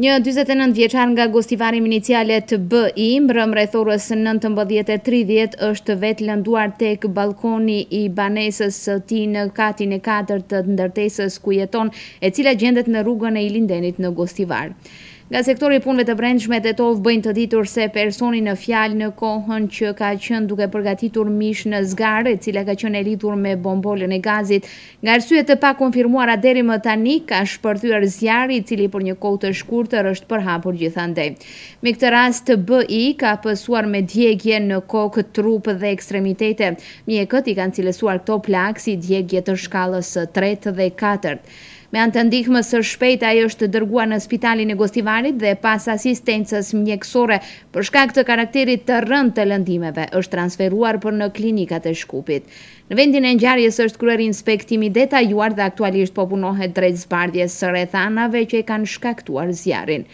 Një 49 vjeçar nga Gostivari Inicialet BI, mbrëm rreth orës 19:30 është vetë lënduar tek balkoni i banesës së tij në katin e 4 të ndërtesës ku jeton, e cila gjendet në rrugën e Ilindenit në Gostivar. Nga sektori i punëve të brendshme, Tetov bëjnë të ditur se personi në fjalë në kohën që ka qenë duke përgatitur mish në zgarë, e cila ka qenë e lidhur me bombolën e gazit, nga arsye të pakonfirmuara deri më tani, ka shpërthyer zjarri, i cili për një kohë të shkurtër është përhapur gjithandej. Me këtë rast, BI ka pësuar me djegje në kokë, trup dhe ekstremitete. Mjekët i kanë cilësuar këto plagë si djegje të shkallës 3 dhe 4. Me anë të ndihmës së shpejtë, ai është dërguar në spitalin e Gostivarit dhe pas asistencës mjekësore për shkak të karakterit të rëndë të lëndimeve, është transferuar për në klinikat e Shkupit. Në vendin e ngjarjes është kryer inspektimi detajuar dhe aktualisht po punohet drejt zbardhjes së rrethanave që e kanë shkaktuar zjarrin.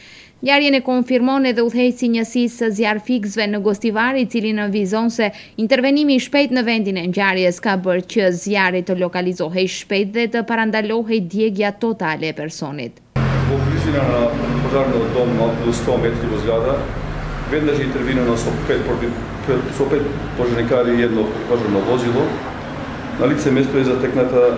Ngjarjen e konfirmon edhe udhëheqësi i njësisë së zjarrfiksëve në Gostivar, i cili nënvizon se intervenimi i shpejtë në vendin e ngjarjes ka bërë që zjarri të lokalizohej shpejt dhe të parandalohej djegja totale e personit. Po prisina na požarno dom na 100 metri do zgrada, vendaš intervino na sopet požarnikari jedno požarno vozilo. Na lice mjesto je zateknata.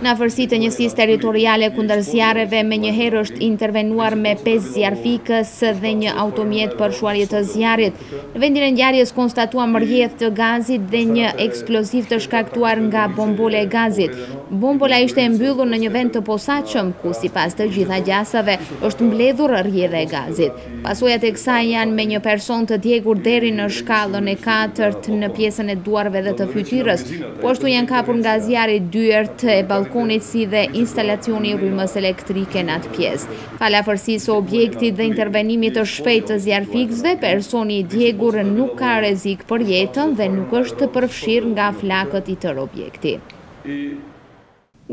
Në afërsi të njësisë territoriale kundër zjarreve, menjëherë është intervenuar me 5 zjarrfikës dhe një automjet për shuarje të zjarrit. Në vendin e ngjarjes konstatuam rrjedhë të gazit dhe një eksploziv të shkaktuar nga bombola e gazit. Bombola ishte e mbyllur në një vend të posaçëm, ku sipas të gjitha gjasave është mbledhur rrjedha e gazit. Pasojat e kësaj janë me një person të djegur deri në shkallën e 4 në pjesën e duarve dhe të fytyrës, po ashtu janë kapur nga zjarri dyert e balkonit si dhe instalacioni i rrymës elektrike në atë pjesë. Fal afërsisë së objektit dhe intervenimit të shpejtë të zjarrfiksëve, personi i djegur nuk ka rrezik për jetën dhe nuk është përfshirë nga flakët i tërë objekti.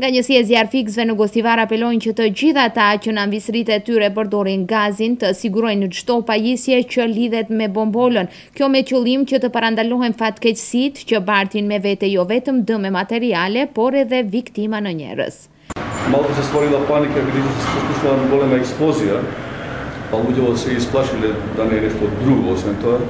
Nga njësia e zjarrfiksëve në Gostivar apelojnë që të gjithë ata që në anvisritë e tyre përdorin gazin të sigurojnë çdo pajisje që lidhet me bombolën, kjo me qëllim që të parandalohen fatkeqësitë që bartin me vete jo vetëm dëme materiale, por edhe viktima në njerëz. Малко се створила паника, видите се случила голема експлозија, па луѓето се исплашиле да не е нешто друго освен тоа.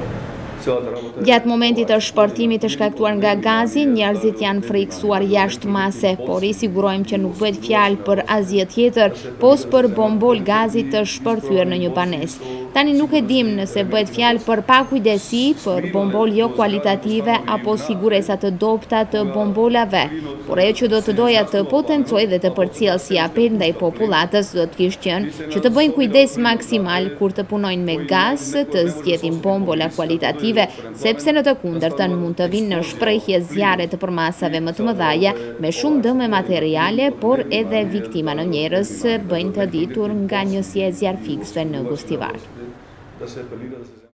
Gjatë momentit të shpërtimit të shkaktuar nga gazi, njerëzit janë frikësuar jashtë mase, por i sigurojmë që nuk bëhet fjalë për asgjë tjetër, pos për bombol gazit të shpërthyer në një banesë. Tani nuk e dim nëse bëhet fjalë për pakujdesi, për bombol jo kualitative apo siguresa të dobta të bombolave, por ajo që do të doja të potencoj dhe të përcjell si apel ndaj popullatës do të kishte qenë që të bëjnë kujdes maksimal kur të punojnë me gaz, të zgjedhin bombola kualitative, sepse në të kundërtën mund të vinë në shprehje zjarre të përmasave më të mëdha me shumë dëme materiale, por edhe viktima në njerëz, bëjnë të ditur nga njësia e zjarrfiksëve në Gostivar.